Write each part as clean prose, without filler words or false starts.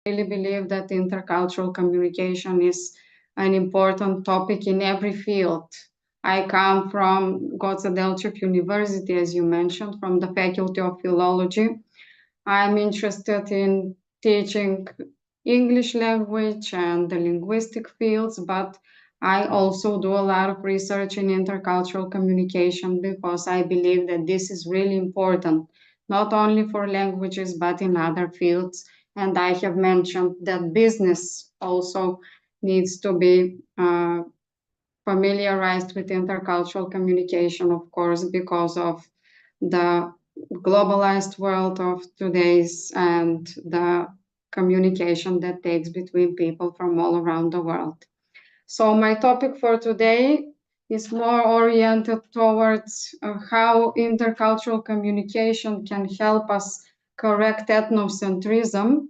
really believe that intercultural communication is an important topic in every field. I come from Goce Delchev University, as you mentioned, from the Faculty of Philology. I'm interested in teaching English language and the linguistic fields, but I also do a lot of research in intercultural communication because I believe that this is really important, not only for languages, but in other fields. And I have mentioned that business also needs to be familiarized with intercultural communication, of course, because of the globalized world of today's and the communication that takes between people from all around the world. So my topic for today is more oriented towards how intercultural communication can help us correct ethnocentrism.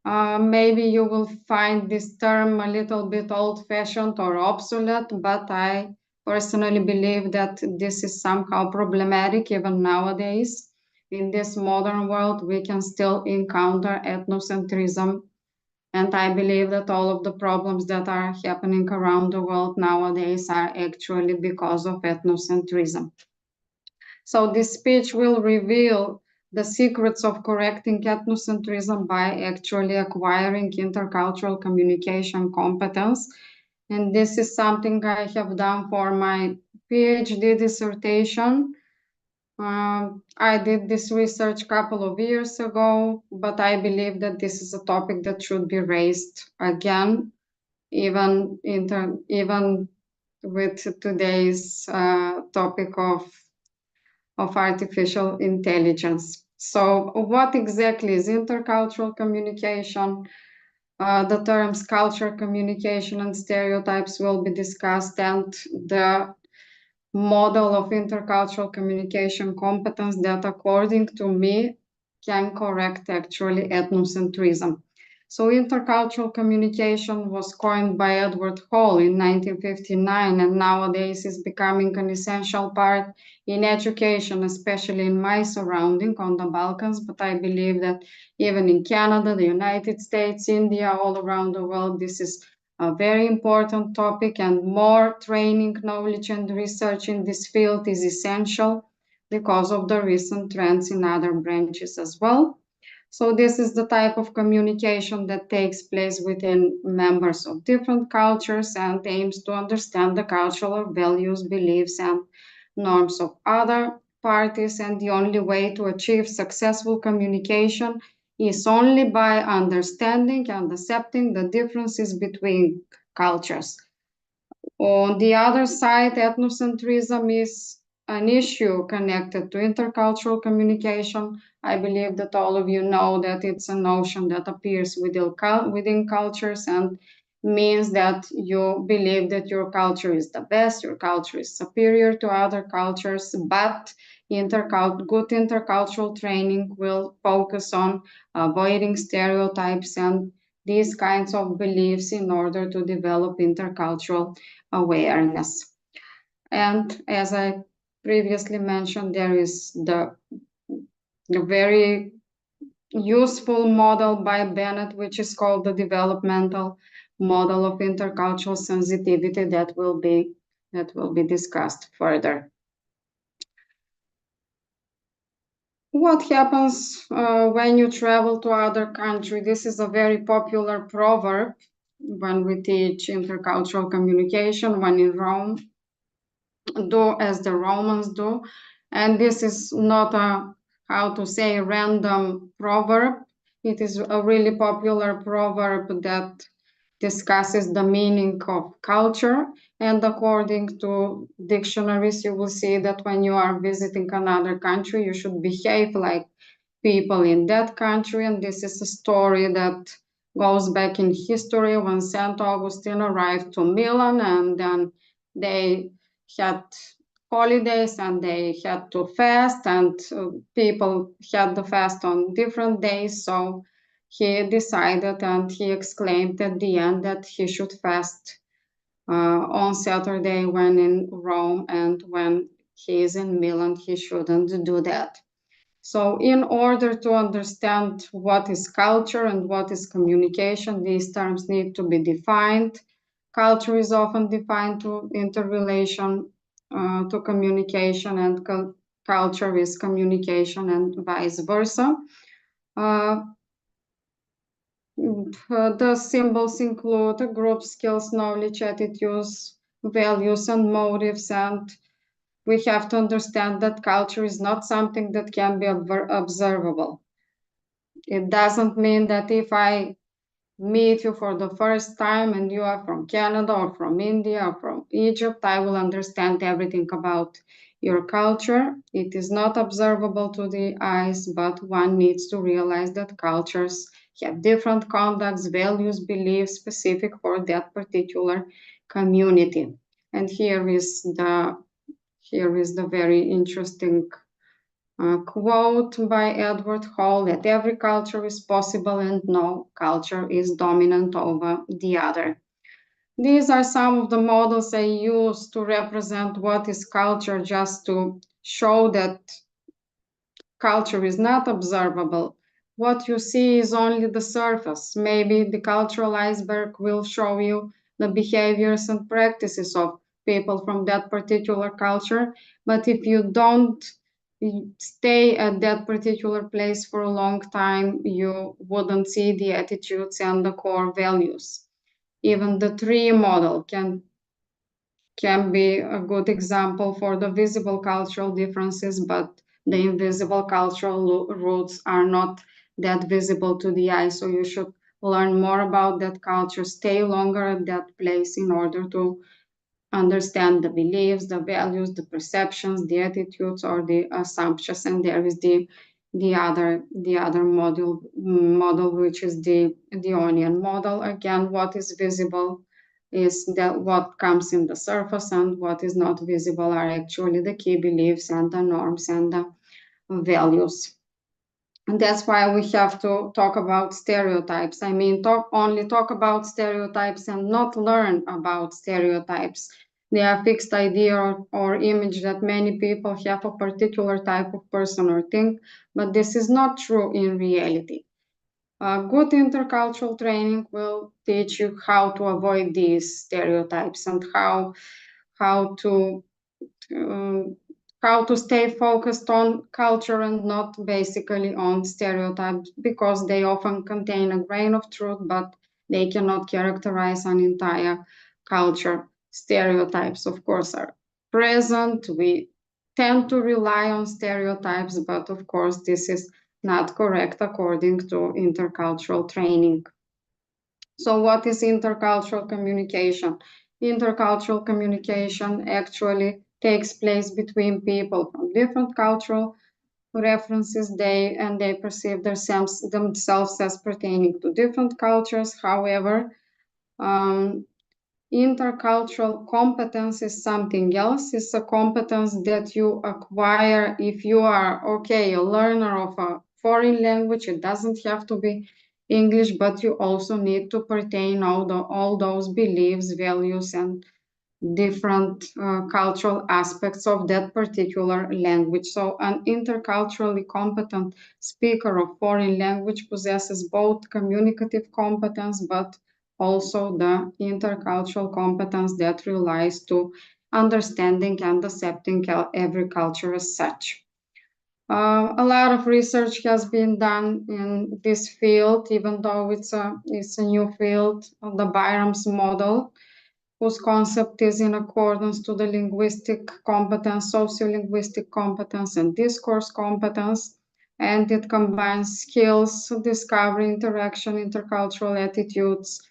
Maybe you will find this term a little bit old-fashioned or obsolete, but I personally believe that this is somehow problematic even nowadays. In this modern world, we can still encounter ethnocentrism, and I believe that all of the problems that are happening around the world nowadays are actually because of ethnocentrism. So this speech will reveal the secrets of correcting ethnocentrism by actually acquiring intercultural communication competence. And this is something I have done for my PhD dissertation. I did this research a couple of years ago, but I believe that this is a topic that should be raised again, even with today's topic of artificial intelligence. So what exactly is intercultural communication? The terms culture, communication, and stereotypes will be discussed, and the model of intercultural communication competence that, according to me, can correct actually ethnocentrism. So intercultural communication was coined by Edward Hall in 1959, and nowadays is becoming an essential part in education, especially in my surrounding on the Balkans, but I believe that even in Canada, the United States, India, all around the world, this is a very important topic, and more training, knowledge, and research in this field is essential because of the recent trends in other branches as well. So this is the type of communication that takes place within members of different cultures and aims to understand the cultural values, beliefs, and norms of other parties. And the only way to achieve successful communication is only by understanding and accepting the differences between cultures. On the other side, ethnocentrism is an issue connected to intercultural communication. I believe that all of you know that it's a notion that appears within cultures and means that you believe that your culture is the best, your culture is superior to other cultures, but good intercultural training will focus on avoiding stereotypes and these kinds of beliefs in order to develop intercultural awareness. And as I previously mentioned, there is the very useful model by Bennett, which is called the developmental model of intercultural sensitivity that will be discussed further. What happens when you travel to other country? This is a very popular proverb when we teach intercultural communication. When in Rome, do as the Romans do. And this is not a, how to say, random proverb. It is a really popular proverb that discusses the meaning of culture. And according to dictionaries, you will see that when you are visiting another country, you should behave like people in that country. And this is a story that goes back in history when St. Augustine arrived to Milan, and then they had holidays and they had to fast, and people had the fast on different days. So he decided and he exclaimed at the end that he should fast on Saturday when in Rome, and when he is in Milan, he shouldn't do that. So in order to understand what is culture and what is communication, these terms need to be defined. Culture is often defined to interrelation to communication, and culture is communication and vice versa. The symbols include group skills, knowledge, attitudes, values, and motives, and we have to understand that culture is not something that can be observable. It doesn't mean that if I meet you for the first time and you are from Canada or from India or from Egypt, I will understand everything about your culture. It is not observable to the eyes, but one needs to realize that cultures have different conducts, values, beliefs specific for that particular community. And here is the very interesting quote by Edward Hall, that every culture is possible and no culture is dominant over the other. These are some of the models I use to represent what is culture, just to show that culture is not observable. What you see is only the surface. Maybe the cultural iceberg will show you the behaviors and practices of people from that particular culture, but if you don't stay at that particular place for a long time, you wouldn't see the attitudes and the core values. Even the tree model can be a good example for the visible cultural differences, but the invisible cultural roots are not that visible to the eye. So you should learn more about that culture, stay longer at that place in order to understand the beliefs, the values, the perceptions, the attitudes, or the assumptions. And there is the other model, which is the onion model. Again, what is visible is that what comes in the surface, and what is not visible are actually the key beliefs and the norms and the values. And that's why we have to talk about stereotypes. I mean, only talk about stereotypes and not learn about stereotypes. They are fixed idea or image that many people have a particular type of person or thing, but this is not true in reality. Good intercultural training will teach you how to avoid these stereotypes and how to stay focused on culture and not basically on stereotypes, because they often contain a grain of truth, but they cannot characterize an entire culture. Stereotypes, of course, are present. We tend to rely on stereotypes, but of course, this is not correct according to intercultural training. So what is intercultural communication? Intercultural communication actually takes place between people from different cultural references. They perceive themselves as pertaining to different cultures. However, intercultural competence is something else. It's a competence that you acquire if you are, a learner of a foreign language. It doesn't have to be English, but you also need to pertain all those beliefs, values, and different cultural aspects of that particular language. So an interculturally competent speaker of foreign language possesses both communicative competence, but also the intercultural competence that relies to understanding and accepting every culture as such. A lot of research has been done in this field, even though it's a new field. The Byram's model, whose concept is in accordance to the linguistic competence, sociolinguistic competence, and discourse competence, and it combines skills, discovery, interaction, intercultural attitudes,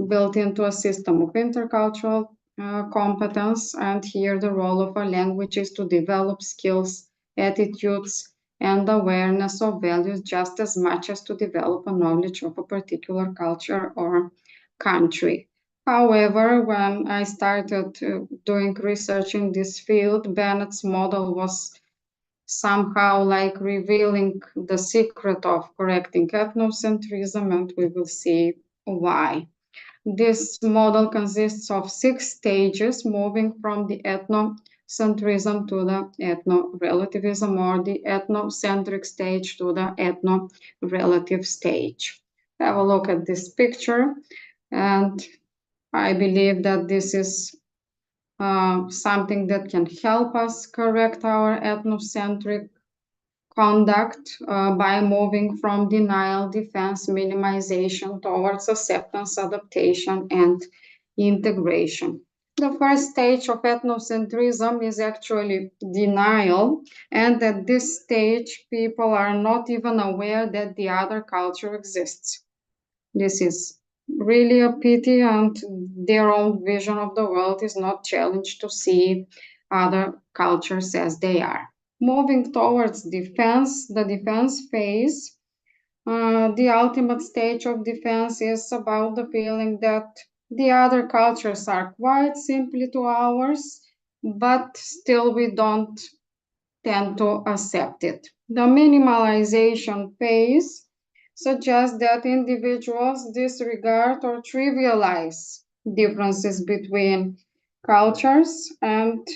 built into a system of intercultural competence. And here the role of a language is to develop skills, attitudes, and awareness of values just as much as to develop a knowledge of a particular culture or country. However, when I started doing research in this field, Bennett's model was somehow like revealing the secret of correcting ethnocentrism, and we will see why. This model consists of 6 stages, moving from the ethnocentrism to the ethno-relativism, or the ethnocentric stage to the ethno-relative stage. Have a look at this picture, and I believe that this is something that can help us correct our ethnocentric conduct by moving from denial, defense, minimization towards acceptance, adaptation, and integration. The first stage of ethnocentrism is actually denial, and at this stage, people are not even aware that the other culture exists. This is really a pity, and their own vision of the world is not challenged to see other cultures as they are. Moving towards defense, the defense phase, the ultimate stage of defense is about the feeling that the other cultures are quite simply to ours, but still we don't tend to accept it. The minimalization phase suggests that individuals disregard or trivialize differences between cultures, and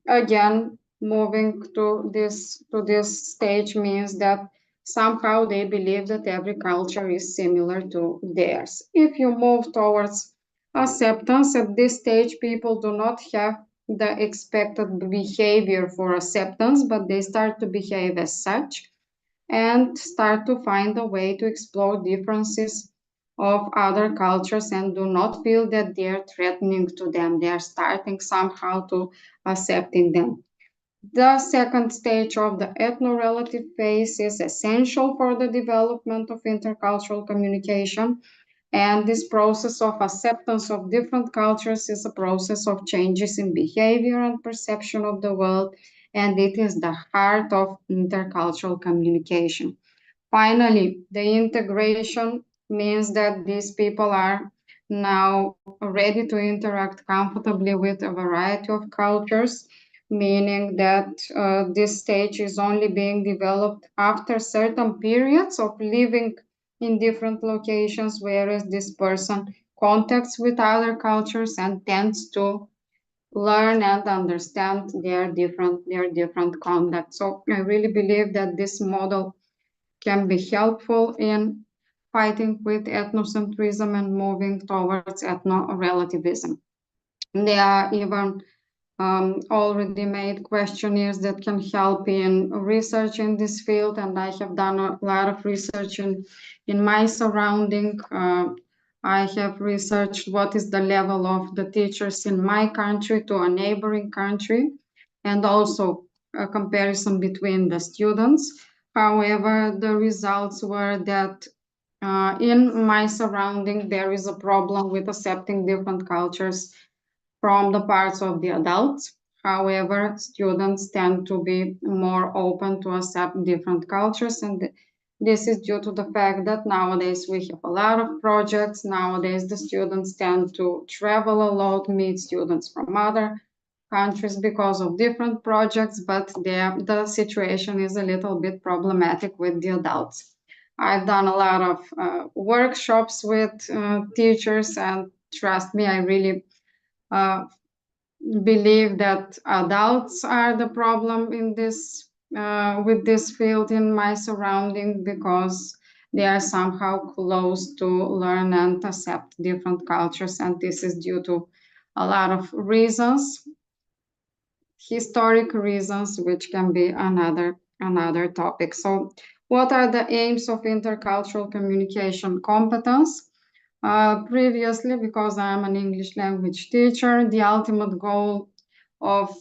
again, moving to this stage means that somehow they believe that every culture is similar to theirs. If you move towards acceptance, at this stage, people do not have the expected behavior for acceptance, but they start to behave as such and start to find a way to explore differences of other cultures and do not feel that they're threatening to them. They are starting somehow to accepting them. The second stage of the ethno-relative phase is essential for the development of intercultural communication. And this process of acceptance of different cultures is a process of changes in behavior and perception of the world, and it is the heart of intercultural communication. Finally, the integration means that these people are now ready to interact comfortably with a variety of cultures, meaning that this stage is only being developed after certain periods of living in different locations, whereas this person contacts with other cultures and tends to learn and understand their different conduct. So I really believe that this model can be helpful in fighting with ethnocentrism and moving towards ethno-relativism. There are even already made questionnaires that can help in research in this field, and I have done a lot of research in my surrounding. I have researched what is the level of the teachers in my country to a neighboring country, and also a comparison between the students. However, the results were that in my surrounding, there is a problem with accepting different cultures from the parts of the adults. However, students tend to be more open to accept different cultures, and this is due to the fact that nowadays we have a lot of projects. Nowadays, the students tend to travel a lot, meet students from other countries because of different projects, but the situation is a little bit problematic with the adults. I've done a lot of workshops with teachers, and trust me, I really believe that adults are the problem in this with this field in my surrounding, because they are somehow close to learn and accept different cultures, and this is due to a lot of reasons, historic reasons, which can be another topic. So what are the aims of intercultural communication competence? Previously, because I'm an English language teacher, the ultimate goal of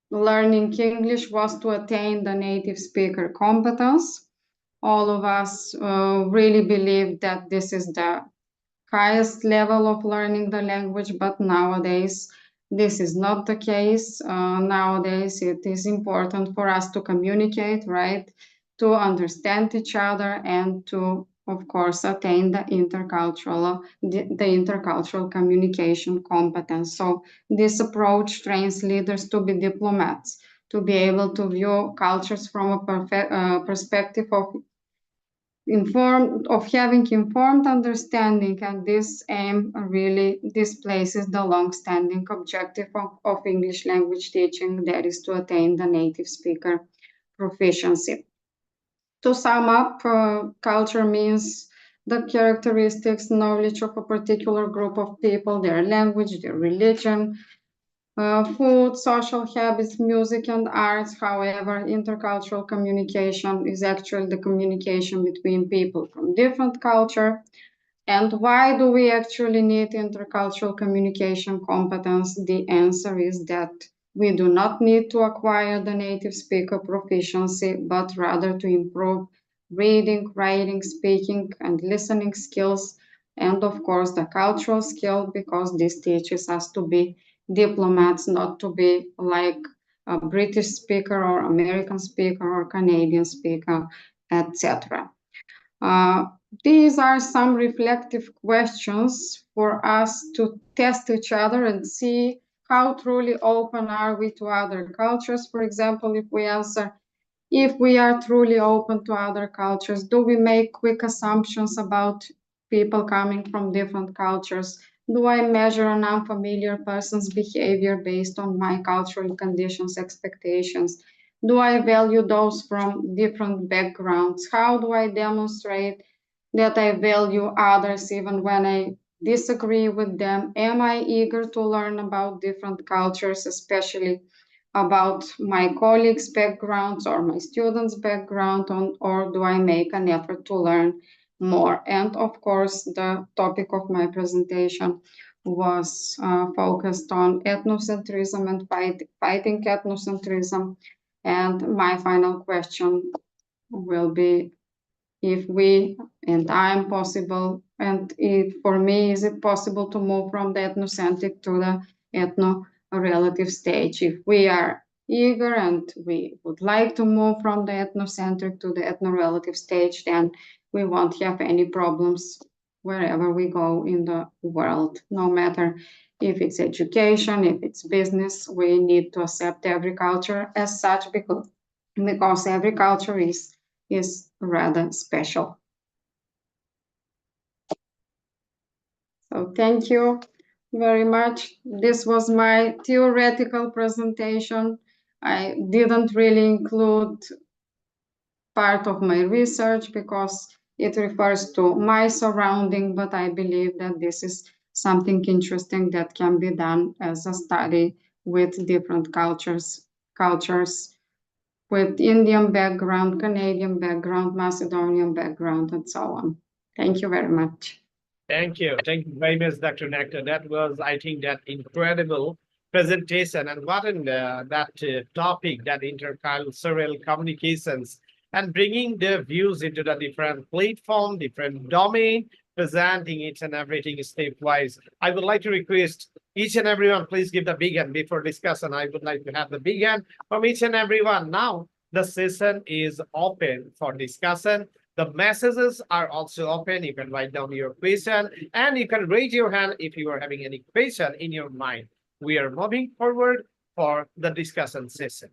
learning English was to attain the native speaker competence. All of us really believe that this is the highest level of learning the language, but nowadays this is not the case. Nowadays it is important for us to communicate, right? To understand each other and to, of course, attain the intercultural communication competence. So this approach trains leaders to be diplomats, to be able to view cultures from a perspective of having informed understanding, and this aim really displaces the long-standing objective of English language teaching, that is to attain the native speaker proficiency. To sum up, culture means the characteristics, knowledge of a particular group of people, their language, their religion, food, social habits, music, and arts. However, intercultural communication is actually the communication between people from different culture. And why do we actually need intercultural communication competence? The answer is that we do not need to acquire the native speaker proficiency, but rather to improve reading, writing, speaking, and listening skills, and of course the cultural skill, because this teaches us to be diplomats, not to be like a British speaker or American speaker or Canadian speaker, etc. These are some reflective questions for us to test each other and see how truly open are we to other cultures. For example, if we answer, if we are truly open to other cultures, do we make quick assumptions about people coming from different cultures? Do I measure an unfamiliar person's behavior based on my cultural conditions, expectations? Do I value those from different backgrounds? How do I demonstrate that I value others even when I disagree with them? Am I eager to learn about different cultures, especially about my colleagues' backgrounds or my students' background, or do I make an effort to learn more? And of course, the topic of my presentation was focused on ethnocentrism and fighting ethnocentrism. And my final question will be, if we and I am possible, and for me, is it possible to move from the ethnocentric to the ethno-relative stage? If we are eager and we would like to move from the ethnocentric to the ethno-relative stage, then we won't have any problems wherever we go in the world, no matter if it's education, if it's business. We need to accept every culture as such, because every culture is rather special. So thank you very much. This was my theoretical presentation. I didn't really include part of my research because it refers to my surrounding, but I believe that this is something interesting that can be done as a study with different cultures with Indian background, Canadian background, Macedonian background, and so on. Thank you very much. Thank you. Thank you very much, Dr. Natka. That was, I think, that incredible presentation, and what in that topic, that intercultural communications, and bringing their views into the different platform, different domain, presenting each and everything stepwise. I would like to request each and everyone, please give the big hand before discussion. I would like to have the big hand from each and everyone. Now, the session is open for discussion. The messages are also open. You can write down your question and you can raise your hand if you are having any question in your mind. We are moving forward for the discussion session.